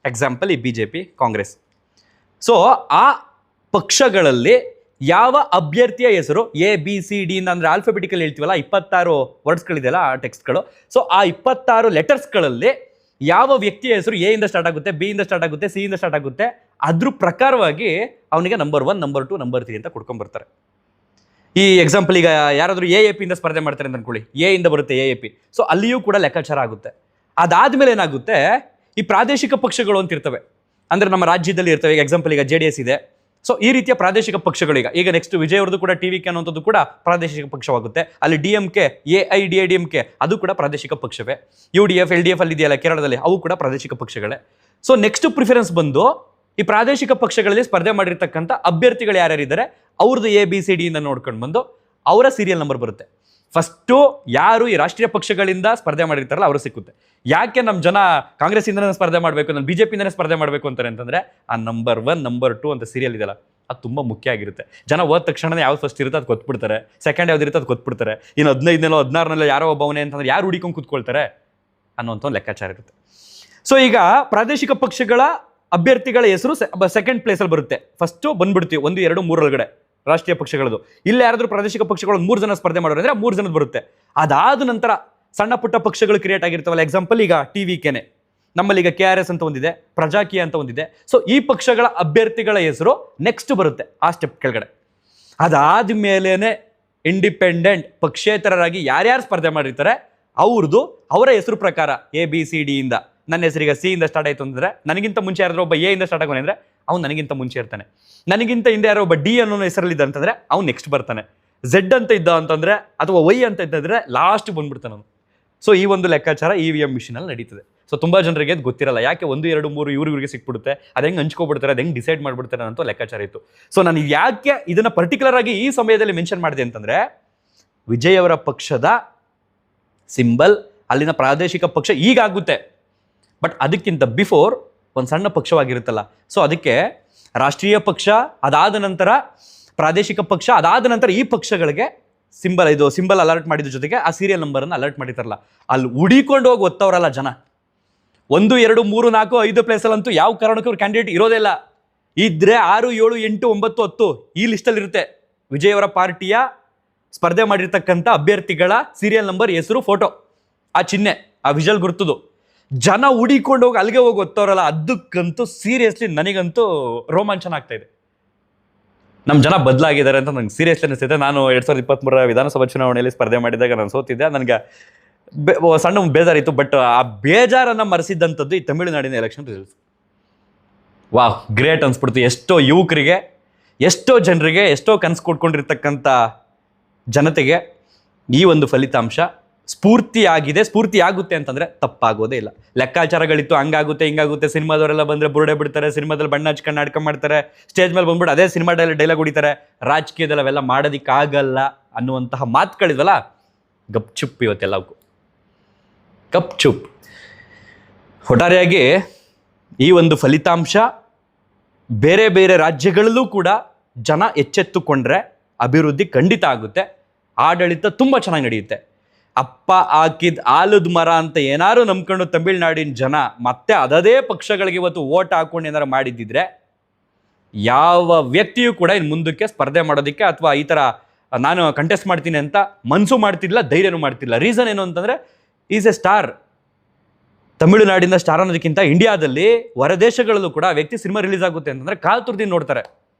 ಎಕ್ಸಾಂಪಲ್ ಈ BJP, ಕಾಂಗ್ರೆಸ್. ಸೊ ಆ ಪಕ್ಷಗಳಲ್ಲಿ ಯಾವ ಅಭ್ಯರ್ಥಿಯ ಹೆಸರು ABCD ಅಂದರೆ ಆಲ್ಫಾಬೆಟಿಕಲ್ ಹೇಳ್ತೀವಲ್ಲ, 26 ವರ್ಡ್ಸ್ಗಳಿದೆಯಲ್ಲ ಆ ಟೆಕ್ಸ್ಟ್ಗಳು. ಸೊ ಆ 26 ಲೆಟರ್ಸ್ಗಳಲ್ಲಿ ಯಾವ ವ್ಯಕ್ತಿಯ ಹೆಸರು A ಇಂದ ಸ್ಟಾರ್ಟ್ ಆಗುತ್ತೆ, B ಇಂದ ಸ್ಟಾರ್ಟ್ ಆಗುತ್ತೆ, C ಇಂದ ಸ್ಟಾರ್ಟ್ ಆಗುತ್ತೆ, ಅದ್ರ ಪ್ರಕಾರವಾಗಿ ಅವನಿಗೆ ನಂಬರ್ 1, ನಂಬರ್ 2, ನಂಬರ್ 3 ಅಂತ ಕೊಡ್ಕೊಂಡ್ಬರ್ತಾರೆ. ಈ ಎಕ್ಸಾಂಪಲ್, ಈಗ ಯಾರಾದರೂ AAP ಇಂದ ಸ್ಪರ್ಧೆ ಮಾಡ್ತಾರೆ ಅಂತ ಅನ್ಕೊಳ್ಳಿ, A ಇಂದ ಬರುತ್ತೆ AAP. ಸೊ ಅಲ್ಲಿಯೂ ಕೂಡ ಲೆಕ್ಕಾಚಾರ ಆಗುತ್ತೆ. ಅದಾದ್ಮೇಲೆ ಏನಾಗುತ್ತೆ, ಈ ಪ್ರಾದೇಶಿಕ ಪಕ್ಷಗಳು ಅಂತ ಇರ್ತವೆ, ಅಂದ್ರೆ ನಮ್ಮ ರಾಜ್ಯದಲ್ಲಿ ಇರ್ತವೆ. ಎಕ್ಸಾಂಪಲ್ ಈಗ JDS ಇದೆ. ಸೊ ಈ ರೀತಿಯ ಪ್ರಾದೇಶಿಕ ಪಕ್ಷಗಳೀಗ ಈಗ ನೆಕ್ಸ್ಟ್ ವಿಜಯ್ ಅವ್ರದ್ದು ಕೂಡ TVK ಅನ್ನುವಂಥದ್ದು ಕೂಡ ಪ್ರಾದೇಶಿಕ ಪಕ್ಷವಾಗುತ್ತೆ. ಅಲ್ಲಿ DMK, AIDMK ಅದು ಕೂಡ ಪ್ರಾದೇಶಿಕ ಪಕ್ಷವೇ. UDF, LDF ಅಲ್ಲಿ ಇದೆಯಲ್ಲ ಕೇರಳದಲ್ಲಿ, ಅವು ಕೂಡ ಪ್ರಾದೇಶಿಕ ಪಕ್ಷಗಳೇ. ಸೊ ನೆಕ್ಸ್ಟ್ ಪ್ರಿಫರೆನ್ಸ್ ಬಂದು ಈ ಪ್ರಾದೇಶಿಕ ಪಕ್ಷಗಳಲ್ಲಿ ಸ್ಪರ್ಧೆ ಮಾಡಿರ್ತಕ್ಕಂಥ ಅಭ್ಯರ್ಥಿಗಳು ಯಾರ್ಯಾರಿದ್ದಾರೆ ಅವ್ರದ್ದು ABCD ಇಂದ ನೋಡ್ಕೊಂಡು ಬಂದು ಅವರ ಸೀರಿಯಲ್ ನಂಬರ್ ಬರುತ್ತೆ. ಫಸ್ಟು ಯಾರು ಈ ರಾಷ್ಟ್ರೀಯ ಪಕ್ಷಗಳಿಂದ ಸ್ಪರ್ಧೆ ಮಾಡಿರ್ತಾರಲ್ಲ ಅವರು ಸಿಕ್ಕುತ್ತೆ. ಯಾಕೆ ನಮ್ಮ ಜನ ಕಾಂಗ್ರೆಸ್ ಇಂದನೇ ಸ್ಪರ್ಧೆ ಮಾಡಬೇಕು, ನಾನು BJP ಇಂದನೇ ಸ್ಪರ್ಧೆ ಮಾಡಬೇಕು ಅಂತಾರೆ ಅಂತಂದ್ರೆ, ಆ ನಂಬರ್ 1, ನಂಬರ್ 2 ಅಂತ ಸೀರಿಯಲ್ ಇದೆಯಲ್ಲ, ಅದು ತುಂಬ ಮುಖ್ಯ ಆಗಿರುತ್ತೆ. ಜನ ಹೋದ ತಕ್ಷಣ ಯಾವ್ದು ಫಸ್ಟ್ ಇರುತ್ತೆ ಅದು ಗೊತ್ಬಿಡ್ತಾರೆ, ಸೆಕೆಂಡ್ ಯಾವ್ದು ಇರುತ್ತೆ ಅದು ಗೊತ್ಬಿಡ್ತಾರೆ. ಇನ್ನು 15 16 ಯಾರೋ ಒಬ್ಬವನೇ ಅಂತಂದ್ರೆ ಯಾರು ಹುಡಿಕೊಂಡು ಕೂತ್ಕೊಳ್ತಾರೆ ಅನ್ನೋಂಥ ಒಂದು ಲೆಕ್ಕಾಚಾರ ಇರುತ್ತೆ. ಸೊ ಈಗ ಪ್ರಾದೇಶಿಕ ಪಕ್ಷಗಳ ಅಭ್ಯರ್ಥಿಗಳ ಹೆಸರು ಸೆಕೆಂಡ್ ಪ್ಲೇಸಲ್ಲಿ ಬರುತ್ತೆ. ಫಸ್ಟು ಬಂದ್ಬಿಡ್ತೀವಿ 1, 2, 3 ಒಳಗಡೆ ರಾಷ್ಟ್ರೀಯ ಪಕ್ಷಗಳದು. ಇಲ್ಲಿ ಯಾರಾದ್ರೂ ಪ್ರಾದೇಶಿಕ ಪಕ್ಷಗಳು 3 ಜನ ಸ್ಪರ್ಧೆ ಮಾಡೋರು ಅಂದ್ರೆ 3 ಜನದ ಬರುತ್ತೆ. ಅದಾದ ನಂತರ ಸಣ್ಣ ಪುಟ್ಟ ಪಕ್ಷಗಳು ಕ್ರಿಯೇಟ್ ಆಗಿರ್ತಾವಲ್ಲ, ಎಕ್ಸಾಂಪಲ್ ಈಗ TVKನೆ, ನಮ್ಮಲ್ಲಿ ಈಗ KRS ಅಂತ ಒಂದಿದೆ, ಪ್ರಜಾಕೀಯ ಅಂತ ಒಂದಿದೆ. ಸೊ ಈ ಪಕ್ಷಗಳ ಅಭ್ಯರ್ಥಿಗಳ ಹೆಸರು ನೆಕ್ಸ್ಟ್ ಬರುತ್ತೆ ಆ ಸ್ಟೆಪ್ ಕೆಳಗಡೆ. ಅದಾದ ಮೇಲೇನೆ ಇಂಡಿಪೆಂಡೆಂಟ್ ಪಕ್ಷೇತರರಾಗಿ ಯಾರ್ಯಾರು ಸ್ಪರ್ಧೆ ಮಾಡಿರ್ತಾರೆ ಅವ್ರದ್ದು ಅವರ ಹೆಸರು ಪ್ರಕಾರ ABCD ಇಂದ, ನನ್ನ ಹೆಸರಿಗೆ C ಇಂದ ಸ್ಟಾರ್ಟ್ ಆಯ್ತು ಅಂದ್ರೆ, ನನಗಿಂತ ಮುಂಚೆ ಯಾರಾದ್ರೂ ಒಬ್ಬ A ಇಂದ ಸ್ಟಾರ್ಟ್ ಆಗೋನೆ ಅಂದ್ರೆ ಅವ್ನು ನನಗಿಂತ ಮುಂಚೆ ಇರ್ತಾನೆ. ನನಗಿಂತ ಹಿಂದೆ ಯಾರೋ ಒಬ್ಬ D ಅನ್ನೋ ಹೆಸರಲ್ಲಿ ಇದ್ದ ಅಂತಂದ್ರೆ ಅವ್ನು ನೆಕ್ಸ್ಟ್ ಬರ್ತಾನೆ. Z ಅಂತ ಇದ್ದ ಅಂತಂದ್ರೆ ಅಥವಾ Y ಅಂತ ಇದ್ದರೆ ಲಾಸ್ಟ್ ಬಂದ್ಬಿಡ್ತಾನೆ ಅವನು. ಸೊ ಈ ಒಂದು ಲೆಕ್ಕಾಚಾರ EVM ಮಿಷಿನಲ್ಲಿ ನಡೀತದೆ. ಸೊ ತುಂಬಾ ಜನರಿಗೆ ಅದು ಗೊತ್ತಿರಲ್ಲ, ಯಾಕೆ 1, 2, 3 ಇವ್ರಿಗೆ ಸಿಕ್ಬಿಡುತ್ತೆ, ಅದು ಹೆಂಗೆ ಹಂಚ್ಕೊಬಿಡ್ತಾರೆ, ಅದು ಹೆಂಗೆ ಡಿಸೈಡ್ ಮಾಡ್ಬಿಡ್ತಾರೆ ಅನ್ನೋ ಲೆಕ್ಕಾಚಾರ ಇತ್ತು. ಸೊ ನಾನು ಯಾಕೆ ಇದನ್ನ ಪರ್ಟಿಕ್ಯುಲರ್ ಆಗಿ ಈ ಸಮಯದಲ್ಲಿ ಮೆನ್ಷನ್ ಮಾಡಿದೆ ಅಂತಂದ್ರೆ, ವಿಜಯ್ ಅವರ ಪಕ್ಷದ ಸಿಂಬಲ್ ಅಲ್ಲಿನ ಪ್ರಾದೇಶಿಕ ಪಕ್ಷ ಈಗಾಗುತ್ತೆ, ಬಟ್ ಅದಕ್ಕಿಂತ ಬಿಫೋರ್ ಒಂದು ಸಣ್ಣ ಪಕ್ಷವಾಗಿರುತ್ತಲ್ಲ. ಸೊ ಅದಕ್ಕೆ ರಾಷ್ಟ್ರೀಯ ಪಕ್ಷ, ಅದಾದ ನಂತರ ಪ್ರಾದೇಶಿಕ ಪಕ್ಷ, ಅದಾದ ನಂತರ ಈ ಪಕ್ಷಗಳಿಗೆ ಸಿಂಬಲ್ ಅಲರ್ಟ್ ಮಾಡಿದ ಜೊತೆಗೆ ಆ ಸೀರಿಯಲ್ ನಂಬರನ್ನು ಅಲರ್ಟ್ ಮಾಡಿತಾರಲ್ಲ, ಅಲ್ಲಿ ಹುಡಿಕೊಂಡು ಹೋಗಿ ಒತ್ತವರಲ್ಲ ಜನ. 1, 2, 3, 4, 5 ಪ್ಲೇಸಲ್ಲಂತೂ ಯಾವ ಕಾರಣಕ್ಕೂ ಅವ್ರ ಕ್ಯಾಂಡಿಡೇಟ್ ಇರೋದೇ ಇಲ್ಲ. ಇದ್ರೆ 6, 7, 8, 9, 10 ಈ ಲಿಸ್ಟಲ್ಲಿ ಇರುತ್ತೆ. ವಿಜಯ್ ಅವರ ಪಾರ್ಟಿಯ ಸ್ಪರ್ಧೆ ಮಾಡಿರ್ತಕ್ಕಂಥ ಅಭ್ಯರ್ಥಿಗಳ ಸೀರಿಯಲ್ ನಂಬರ್, ಹೆಸರು, ಫೋಟೋ, ಆ ಚಿಹ್ನೆ, ಆ ವಿಜುವಲ್ ಗುರುತದು. ಜನ ಹುಡಿಕೊಂಡು ಹೋಗಿ ಅಲ್ಲಿಗೆ ಹೋಗಿ ಒತ್ತವರಲ್ಲ, ಅದಕ್ಕಂತೂ ಸೀರಿಯಸ್ಲಿ ನನಗಂತೂ ರೋಮಾಂಚನ ಆಗ್ತಾ ಇದೆ. ನಮ್ಮ ಜನ ಬದಲಾಗಿದ್ದಾರೆ ಅಂತ ನಂಗೆ ಸೀರಿಯಸ್ಲಿ ಅನಿಸ್ತಿದೆ. ನಾನು 2023 ವಿಧಾನಸಭಾ ಚುನಾವಣೆಯಲ್ಲಿ ಸ್ಪರ್ಧೆ ಮಾಡಿದಾಗ ನಾನು ಸೋತಿದ್ದೆ. ನನಗೆ ಸಣ್ಣ ಬೇಜಾರಿತ್ತು. ಬಟ್ ಆ ಬೇಜಾರನ್ನು ಮರೆಸಿದ್ದಂಥದ್ದು ಈ ತಮಿಳುನಾಡಿನ ಎಲೆಕ್ಷನ್ ರಿಸಲ್ಟ್ಸ್. ವಾಹ್, ಗ್ರೇಟ್ ಅನ್ಸ್ಬಿಡ್ತು. ಎಷ್ಟೋ ಯುವಕರಿಗೆ, ಎಷ್ಟೋ ಜನರಿಗೆ, ಎಷ್ಟೋ ಕನಸು ಕೊಟ್ಕೊಂಡಿರ್ತಕ್ಕಂಥ ಜನತೆಗೆ ಈ ಒಂದು ಫಲಿತಾಂಶ ಸ್ಫೂರ್ತಿ ಆಗುತ್ತೆ ಅಂತಂದರೆ ತಪ್ಪಾಗೋದೇ ಇಲ್ಲ. ಲೆಕ್ಕಾಚಾರಗಳಿತ್ತು, ಹಂಗಾಗುತ್ತೆ ಹಿಂಗಾಗುತ್ತೆ, ಸಿನಿಮಾದವರೆಲ್ಲ ಬಂದರೆ ಬುರುಡೆ ಬಿಡ್ತಾರೆ, ಸಿನಿಮಾದಲ್ಲಿ ಬಣ್ಣ ಹಚ್ಕೊಂಡು ನಾಟಕ ಮಾಡ್ತಾರೆ, ಸ್ಟೇಜ್ ಮೇಲೆ ಬಂದ್ಬಿಟ್ಟು ಅದೇ ಸಿನಿಮಾದಲ್ಲಿ ಡೈಲಾಗ್ ಹೊಡಿತಾರೆ, ರಾಜಕೀಯದಲ್ಲಿ ಅವೆಲ್ಲ ಮಾಡೋದಕ್ಕಾಗಲ್ಲ ಅನ್ನುವಂತಹ ಮಾತುಗಳಿದ್ವಲ್ಲ, ಗಪ್ ಚುಪ್ ಇವತ್ತೆಲ್ಲವಕ್ಕೂ ಗಪ್ ಚುಪ್. ಒಟ್ಟಾರೆಯಾಗಿ ಈ ಒಂದು ಫಲಿತಾಂಶ ಬೇರೆ ಬೇರೆ ರಾಜ್ಯಗಳಲ್ಲೂ ಕೂಡ ಜನ ಎಚ್ಚೆತ್ತುಕೊಂಡ್ರೆ ಅಭಿವೃದ್ಧಿ ಖಂಡಿತ ಆಗುತ್ತೆ, ಆಡಳಿತ ತುಂಬ ಚೆನ್ನಾಗಿ ನಡೆಯುತ್ತೆ. ಅಪ್ಪ ಹಾಕಿದ ಆಲದ ಮರ ಅಂತ ಏನಾರು ನಂಬ್ಕೊಂಡು ತಮಿಳ್ನಾಡಿನ ಜನ ಮತ್ತೆ ಅದೇ ಪಕ್ಷಗಳಿಗೆ ಇವತ್ತು ಓಟ್ ಹಾಕೊಂಡು ಏನಾರು ಮಾಡಿದ್ದಿದ್ರೆ ಯಾವ ವ್ಯಕ್ತಿಯೂ ಕೂಡ ಇನ್ನು ಮುಂದಕ್ಕೆ ಸ್ಪರ್ಧೆ ಮಾಡೋದಕ್ಕೆ ಅಥವಾ ಈ ಥರ ನಾನು ಕಂಟೆಸ್ಟ್ ಮಾಡ್ತೀನಿ ಅಂತ ಮನಸ್ಸು ಮಾಡ್ತಿಲ್ಲ, ಧೈರ್ಯನೂ ಮಾಡ್ತಿಲ್ಲ. ರೀಸನ್ ಏನು ಅಂತಂದರೆ ಈಸ್ ಎ ಸ್ಟಾರ್. ತಮಿಳುನಾಡಿನ ಸ್ಟಾರ್ ಅನ್ನೋದಕ್ಕಿಂತ ಇಂಡಿಯಾದಲ್ಲಿ ಹೊರದೇಶಗಳಲ್ಲೂ ಕೂಡ ವ್ಯಕ್ತಿ ಸಿನಿಮಾ ರಿಲೀಸ್ ಆಗುತ್ತೆ ಅಂತಂದರೆ ಕಾಲು ತುರ್ದಿ ನೋಡ್ತಾರೆ.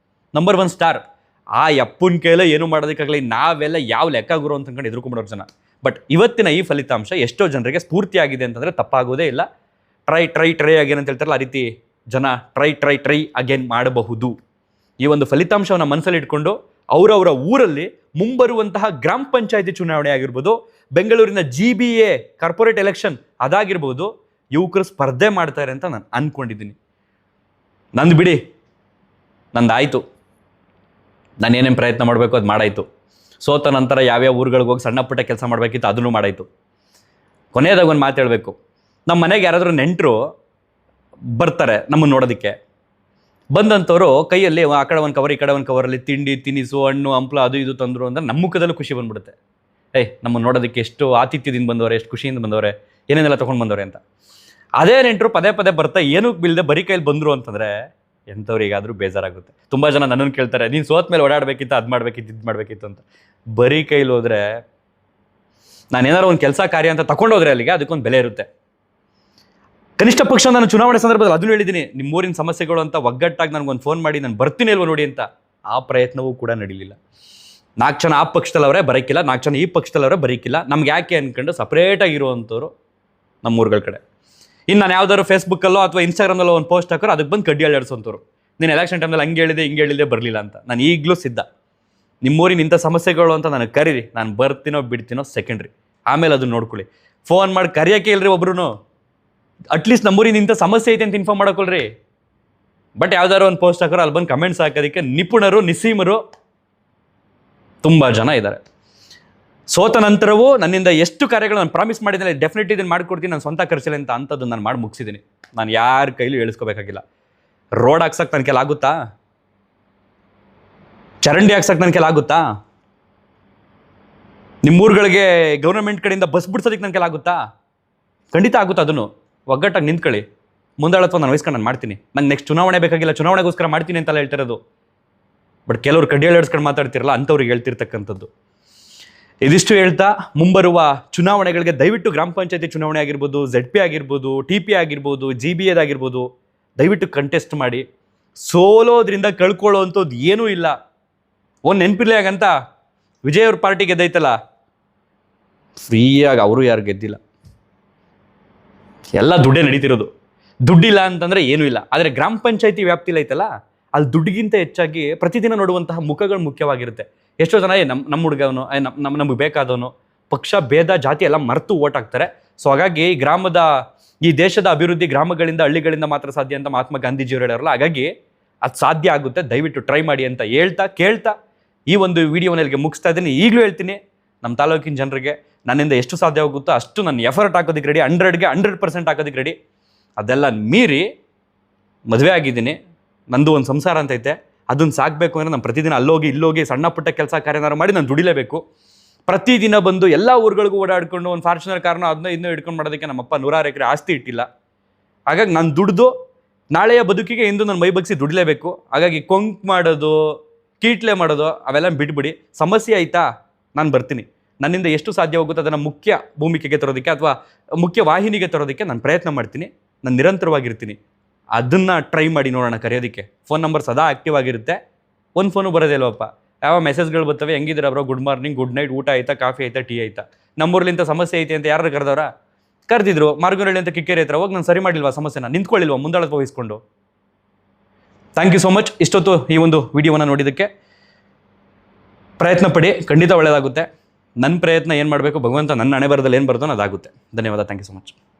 Number 1 star. ಆ ಯಪ್ಪನ ಕೈಲೇ ಏನು ಮಾಡೋದಕ್ಕಾಗಲಿ, ನಾವೆಲ್ಲ ಯಾವ ಲೆಕ್ಕ ಗುರು ಅಂತ ಅಂದ್ಕೊಂಡು ಎದುರ್ಕೊಂಡ್ಬಿಡೋರು ಜನ. ಬಟ್ ಇವತ್ತಿನ ಈ ಫಲಿತಾಂಶ ಎಷ್ಟೋ ಜನರಿಗೆ ಸ್ಫೂರ್ತಿಯಾಗಿದೆ ಅಂತಂದರೆ ತಪ್ಪಾಗೋದೇ ಇಲ್ಲ. ಟ್ರೈ ಅಗೇನ್ ಅಂತ ಹೇಳ್ತಾರಲ್ಲ, ಆ ರೀತಿ ಜನ ಟ್ರೈ ಅಗೇನ್ ಮಾಡಬಹುದು. ಈ ಒಂದು ಫಲಿತಾಂಶವನ್ನು ಮನಸ್ಸಲ್ಲಿ ಇಟ್ಕೊಂಡು ಅವರವರ ಊರಲ್ಲಿ ಮುಂಬರುವಂತಹ ಗ್ರಾಮ ಪಂಚಾಯತಿ ಚುನಾವಣೆ ಆಗಿರ್ಬೋದು, ಬೆಂಗಳೂರಿನ GBA ಕಾರ್ಪೊರೇಟ್ ಎಲೆಕ್ಷನ್ ಅದಾಗಿರ್ಬೋದು, ಯುವಕರು ಸ್ಪರ್ಧೆ ಮಾಡ್ತಾರೆ ಅಂತ ನಾನು ಅಂದ್ಕೊಂಡಿದ್ದೀನಿ. ನಂದು ಬಿಡಿ, ನಂದಾಯಿತು. ನಾನು ಏನೇನು ಪ್ರಯತ್ನ ಮಾಡಬೇಕು ಅದು ಮಾಡಾಯಿತು. ಸೋತ ನಂತರ ಯಾವ್ಯಾವ ಊರುಗಳಿಗೆ ಹೋಗಿ ಸಣ್ಣ ಪುಟ್ಟ ಕೆಲಸ ಮಾಡಬೇಕಿತ್ತು ಅದನ್ನು ಮಾಡಾಯಿತು. ಕೊನೆಯದಾಗ ಒಂದು ಮಾತು ಹೇಳಬೇಕು. ನಮ್ಮ ಮನೆಗೆ ಯಾರಾದರೂ ನೆಂಟರು ಬರ್ತಾರೆ ನಮ್ಮನ್ನು ನೋಡೋದಕ್ಕೆ. ಬಂದಂಥವ್ರು ಕೈಯಲ್ಲಿ ಆ ಕಡೆ ಒಂದು ಕವರ್ ಈ ಕಡೆ ಒಂದು ಕವರಲ್ಲಿ ತಿಂಡಿ ತಿನಿಸು ಹಣ್ಣು ಹಂಪ್ಲ ಅದು ಇದು ತಂದರು ಅಂದರೆ ನಮ್ಮ ಮುಖದಲ್ಲೂ ಖುಷಿ ಬಂದ್ಬಿಡುತ್ತೆ. ನಮ್ಮನ್ನು ನೋಡೋದಕ್ಕೆ ಎಷ್ಟು ಆತಿಥ್ಯದಿಂದ ಬಂದವರೆ, ಎಷ್ಟು ಖುಷಿಯಿಂದ ಬಂದವರೆ, ಏನೇನೆಲ್ಲ ತೊಗೊಂಡು ಬಂದವರೆ ಅಂತ. ಅದೇ ನೆಂಟರು ಪದೇ ಬರ್ತಾ ಏನಕ್ಕೆ ಬಿಲ್ಲದೆ ಬರೀ ಕೈಲಿ ಬಂದರು ಅಂತಂದರೆ ಎಂಥವ್ರಿಗಾದರೂ ಬೇಜಾರಾಗುತ್ತೆ. ತುಂಬ ಜನ ನನ್ನನ್ನು ಕೇಳ್ತಾರೆ, ನೀನು ಸೋತ ಮೇಲೆ ಓಡಾಡಬೇಕಿತ್ತು, ಅದು ಮಾಡಬೇಕಿತ್ತು, ಇದು ಮಾಡಬೇಕಿತ್ತು ಅಂತ. ಬರೀ ಕೈಲಿ ಹೋದರೆ ನಾನು ಏನಾರು ಒಂದು ಕೆಲಸ ಕಾರ್ಯ ಅಂತ ತಗೊಂಡೋದ್ರೆ ಅಲ್ಲಿಗೆ ಅದಕ್ಕೊಂದು ಬೆಲೆ ಇರುತ್ತೆ. ಕನಿಷ್ಠ ಪಕ್ಷ ನಾನು ಚುನಾವಣೆ ಸಂದರ್ಭದಲ್ಲಿ ಅದನ್ನು ಹೇಳಿದ್ದೀನಿ, ನಿಮ್ಮೂರಿನ ಸಮಸ್ಯೆಗಳು ಅಂತ ಒಗ್ಗಟ್ಟಾಗಿ ನನಗೊಂದು ಫೋನ್ ಮಾಡಿ ನಾನು ಬರ್ತೀನಿ ಅಲ್ವ ನೋಡಿ ಅಂತ. ಆ ಪ್ರಯತ್ನವೂ ಕೂಡ ನಡೀಲಿಲ್ಲ. 4 ಜನ ಆ ಪಕ್ಷದಲ್ಲವರೇ ಬರೋಕ್ಕಿಲ್ಲ, 4 ಜನ ಈ ಪಕ್ಷದಲ್ಲವರೇ ಬರೋಕ್ಕಿಲ್ಲ. ನಮ್ಗೆ ಯಾಕೆ ಅಂದ್ಕೊಂಡು ಸಪ್ರೇಟಾಗಿರುವಂಥವ್ರು ನಮ್ಮೂರುಗಳ ಕಡೆ. ಇನ್ನು ನಾನು ಯಾವ್ದಾದ್ರು ಫೇಸ್ಬುಕ್ಕಲ್ಲೋ ಅಥವಾ ಇನ್ಸ್ಟಾಗ್ರಾಮ್ನಲ್ಲೋ ಒಂದು ಪೋಸ್ಟ್ ಹಾಕೋರು ಅದಕ್ಕೆ ಬಂದು ಕಡ್ಡಿ ಅಲ್ಲಾಡ್ಸೋಂಥವ್ರು. ನೀನು ಎಲೆಕ್ಷನ್ ಟೈಮಲ್ಲಿ ಹಂಗೆ ಹೇಳಿದೆ ಬರಲಿಲ್ಲ ಅಂತ. ನಾನು ಈಗಲೂ ಸಿದ್ಧ. ನಿಮ್ಮೂರಿನ ಇಂಥ ಸಮಸ್ಯೆಗಳು ಅಂತ ನನಗೆ ಕರೀರಿ, ನಾನು ಬರ್ತೀನೋ ಬಿಡ್ತೀನೋ ಸೆಕೆಂಡ್ರಿ, ಆಮೇಲೆ ಅದನ್ನ ನೋಡ್ಕೊಳ್ಳಿ. ಫೋನ್ ಮಾಡಿ ಕರೆಯೋಕ್ಕೆ ಇಲ್ರಿ ಒಬ್ರು. ಅಟ್ಲೀಸ್ಟ್ ನಮ್ಮೂರಿನ ಇಂಥ ಸಮಸ್ಯೆ ಐತೆ ಅಂತ ಇನ್ಫಾರ್ಮ್ ಮಾಡೋಕೊಳ್ರಿ. ಬಟ್ ಯಾವ್ದಾದ್ರು ಒಂದು ಪೋಸ್ಟ್ ಹಾಕೋರು ಅಲ್ಲಿ ಬಂದು ಕಮೆಂಟ್ಸ್ ಹಾಕೋದಕ್ಕೆ ನಿಪುಣರು, ನಿಸೀಮರು ತುಂಬ ಜನ ಇದ್ದಾರೆ. ಸೋತ ನಂತರವೂ ನನ್ನಿಂದ ಎಷ್ಟು ಕಾರ್ಯಗಳು ನಾನು ಪ್ರಾಮಿಸ್ ಮಾಡಿದ್ದೀನಿ, ಡೆಫಿನೆಟ್ಲಿ ಇದನ್ನು ಮಾಡಿಕೊಡ್ತೀನಿ, ನಾನು ಸ್ವಂತ ಖರ್ಚಿಲ್ಲ ಅಂತ ಅಂಥದ್ದು ನಾನು ಮಾಡಿ ಮುಗಿಸಿದ್ದೀನಿ. ನಾನು ಯಾರ ಕೈಲೂ ಎಳಿಸ್ಕೋಬೇಕಾಗಿಲ್ಲ. ರೋಡ್ ಹಾಕ್ಸಕ್ಕೆ ನನ್ನ ಕೈಲಿ ಆಗುತ್ತಾ? ಚರಂಡಿ ಹಾಕ್ಸಕ್ಕೆ ನನ್ನ ಕೈಲಿ ಆಗುತ್ತಾ? ನಿಮ್ಮೂರುಗಳಿಗೆ ಗೌರ್ಮೆಂಟ್ ಕಡೆಯಿಂದ ಬಸ್ ಬಿಡ್ಸೋದಕ್ಕೆ ನನ್ನ ಕೈಲಿ ಆಗುತ್ತಾ? ಖಂಡಿತ ಆಗುತ್ತೆ. ಅದನ್ನು ಒಗ್ಗಟ್ಟಾಗಿ ನಿಂತ್ಕೊಳ್ಳಿ. ಮುಂದಾಳತ್ವ ನಾನು ವಹಿಸ್ಕೊಂಡು ನಾನು ಮಾಡ್ತೀನಿ. ನಂಗೆ ನೆಕ್ಸ್ಟ್ ಚುನಾವಣೆ ಬೇಕಾಗಿಲ್ಲ, ಚುನಾವಣೆಗೋಸ್ಕರ ಮಾಡ್ತೀನಿ ಅಂತೆಲ್ಲ ಹೇಳ್ತಿರೋದು. ಬಟ್ ಕೆಲವರು ಕಡ್ಡಿಯಲ್ಲಿ ಹಿಡಿಸ್ಕೊಂಡು ಮಾತಾಡ್ತಿರಲ್ಲ, ಅಂಥವ್ರಿಗೆ ಹೇಳ್ತಿರ್ತಕ್ಕಂಥದ್ದು. ಇದಿಷ್ಟು ಹೇಳ್ತಾ ಮುಂಬರುವ ಚುನಾವಣೆಗಳಿಗೆ ದಯವಿಟ್ಟು ಗ್ರಾಮ ಪಂಚಾಯತಿ ಚುನಾವಣೆ ಆಗಿರ್ಬೋದು, ZP ಆಗಿರ್ಬೋದು, TP ಆಗಿರ್ಬೋದು, GBA ಆಗಿರ್ಬೋದು, ದಯವಿಟ್ಟು ಕಂಟೆಸ್ಟ್ ಮಾಡಿ. ಸೋಲೋದ್ರಿಂದ ಕಳ್ಕೊಳ್ಳೋವಂಥದ್ದು ಏನೂ ಇಲ್ಲ. ಒಂದು ನೆನಪಿರ್ಲಿ ಆಗಂತ ವಿಜಯ್ ಅವ್ರ ಪಾರ್ಟಿ ಗೆದ್ದೈತಲ್ಲ, ಫ್ರೀಯಾಗಿ ಅವರು ಯಾರು ಗೆದ್ದಿಲ್ಲ. ಎಲ್ಲ ದುಡ್ಡೇ ನಡೀತಿರೋದು. ದುಡ್ಡಿಲ್ಲ ಅಂತಂದರೆ ಏನೂ ಇಲ್ಲ. ಆದರೆ ಗ್ರಾಮ ಪಂಚಾಯತಿ ವ್ಯಾಪ್ತಿಲಿ ಐತಲ್ಲ, ಅಲ್ಲಿ ದುಡ್ಡಿಗಿಂತ ಹೆಚ್ಚಾಗಿ ಪ್ರತಿದಿನ ನೋಡುವಂತಹ ಮುಖಗಳು ಮುಖ್ಯವಾಗಿರುತ್ತೆ. ಎಷ್ಟೋ ಜನ ನಮ್ಮ ಹುಡುಗವನು, ನಮಗೆ ಬೇಕಾದವನು, ಪಕ್ಷ ಭೇದ ಜಾತಿ ಎಲ್ಲ ಮರೆತು ಓಟ್ ಹಾಕ್ತಾರೆ. ಸೊ ಹಾಗಾಗಿ ಈ ದೇಶದ ಅಭಿವೃದ್ಧಿ ಗ್ರಾಮಗಳಿಂದ ಹಳ್ಳಿಗಳಿಂದ ಮಾತ್ರ ಸಾಧ್ಯ ಅಂತ ಮಹಾತ್ಮ ಗಾಂಧೀಜಿಯವರು ಹೇಳೋರಲ್ಲ. ಹಾಗಾಗಿ ಅದು ಸಾಧ್ಯ ಆಗುತ್ತೆ. ದಯವಿಟ್ಟು ಟ್ರೈ ಮಾಡಿ ಅಂತ ಕೇಳ್ತಾ ಈ ಒಂದು ವಿಡಿಯೋನಲ್ಲಿ ಮುಗಿಸ್ತಾ ಇದ್ದೀನಿ. ಈಗಲೂ ಹೇಳ್ತೀನಿ, ನಮ್ಮ ತಾಲೂಕಿನ ಜನರಿಗೆ ನನ್ನಿಂದ ಎಷ್ಟು ಸಾಧ್ಯ ಆಗುತ್ತೋ ಅಷ್ಟು ನಾನು ಎಫರ್ಟ್ ಹಾಕೋದಕ್ಕೆ ರೆಡಿ, 100% ಹಾಕೋದಕ್ಕೆ ರೆಡಿ. ಅದೆಲ್ಲ ಮೀರಿ ಮದುವೆ ಆಗಿದ್ದೀನಿ, ನಂದು ಒಂದು ಸಂಸಾರ ಅಂತೈತೆ, ಅದನ್ನು ಸಾಕಬೇಕು ಅಂದರೆ ನಾನು ಪ್ರತಿದಿನ ಇಲ್ಲೋಗಿ ಸಣ್ಣ ಪುಟ್ಟ ಕೆಲಸ ಕಾರ್ಯನಾರು ಮಾಡಿ ನಾನು ದುಡಿಲೇಬೇಕು. ಪ್ರತಿದಿನ ಬಂದು ಎಲ್ಲ ಊರುಗಳಿಗೂ ಓಡಾಡ್ಕೊಂಡು ಒಂದು ಫಾರ್ಚುನರ್ ಕಾರ್ನ ಅದನ್ನ ಇನ್ನೂ ಹಿಡ್ಕೊಂಡು ಮಾಡೋದಕ್ಕೆ ನಮ್ಮಪ್ಪ 100 ಎಕರೆ ಆಸ್ತಿ ಇಟ್ಟಿಲ್ಲ. ಹಾಗಾಗಿ ನಾನು ದುಡ್ದು ನಾಳೆಯ ಬದುಕಿಗೆ ಇಂದು ನಾನು ಮೈ ಬಗ್ಸಿ ದುಡಿಲೇಬೇಕು. ಹಾಗಾಗಿ ಕೊಂಕ್ ಮಾಡೋದು, ಕೀಟ್ಲೆ ಮಾಡೋದು ಅವೆಲ್ಲ ಬಿಟ್ಬಿಡಿ. ಸಮಸ್ಯೆ ಆಯಿತಾ, ನಾನು ಬರ್ತೀನಿ. ನನ್ನಿಂದ ಎಷ್ಟು ಸಾಧ್ಯ ಹೋಗುತ್ತೋ ಅದನ್ನು ಮುಖ್ಯ ಭೂಮಿಕೆಗೆ ತರೋದಕ್ಕೆ ಅಥವಾ ಮುಖ್ಯ ವಾಹಿನಿಗೆ ತರೋದಕ್ಕೆ ನಾನು ಪ್ರಯತ್ನ ಮಾಡ್ತೀನಿ. ನಾನು ನಿರಂತರವಾಗಿರ್ತೀನಿ. ಅದನ್ನು ಟ್ರೈ ಮಾಡಿ ನೋಡೋಣ ಕರೆಯೋದಕ್ಕೆ. ಫೋನ್ ನಂಬರ್ ಸದಾ ಆ್ಯಕ್ಟಿವ್ ಆಗಿರುತ್ತೆ. ಒಂದು ಫೋನು ಬರೋದೇ ಇಲ್ವಪ್ಪ. ಯಾವ ಮೆಸೇಜ್ಗಳು ಬರ್ತವೆ, ಹೆಂಗಿದ್ದೀರ bro, good morning, good night, ಊಟ ಆಯಿತಾ, ಕಾಫಿ ಆಯಿತಾ, ಟೀ ಆಯಿತಾ. ನಮ್ಮೂರ್ಲಿಂತ ಸಮಸ್ಯೆ ಐತೆ ಅಂತ ಯಾರು ಕರೆದಿದ್ರು. ಮಾರ್ಗನಹಳ್ಳಿ ಅಂತ ಕಿಕ್ಕೇರಿ ಹತ್ರ ಹೋಗಿ ನಾನು ಸರಿ ಮಾಡಿಲ್ವಾ ಸಮಸ್ಯೆನ, ನಿಂತ್ಕೊಳ್ಳಿಲ್ವಾ ಮುಂದಾಳತ್ವ ವಹಿಸ್ಕೊಂಡು. Thank you so much. ಇಷ್ಟೊತ್ತು ಈ ಒಂದು ವಿಡಿಯೋವನ್ನು ನೋಡಿದ್ದಕ್ಕೆ. ಪ್ರಯತ್ನ ಪಡಿ, ಖಂಡಿತ ಒಳ್ಳೆಯದಾಗುತ್ತೆ. ನನ್ನ ಪ್ರಯತ್ನ ಏನು ಮಾಡಬೇಕು, ಭಗವಂತ ನನ್ನ ಹಣೆ ಬರದಲ್ಲಿ ಏನು ಬರ್ತಾನೋ ಅದಾಗುತ್ತೆ. ಧನ್ಯವಾದ. Thank you so much.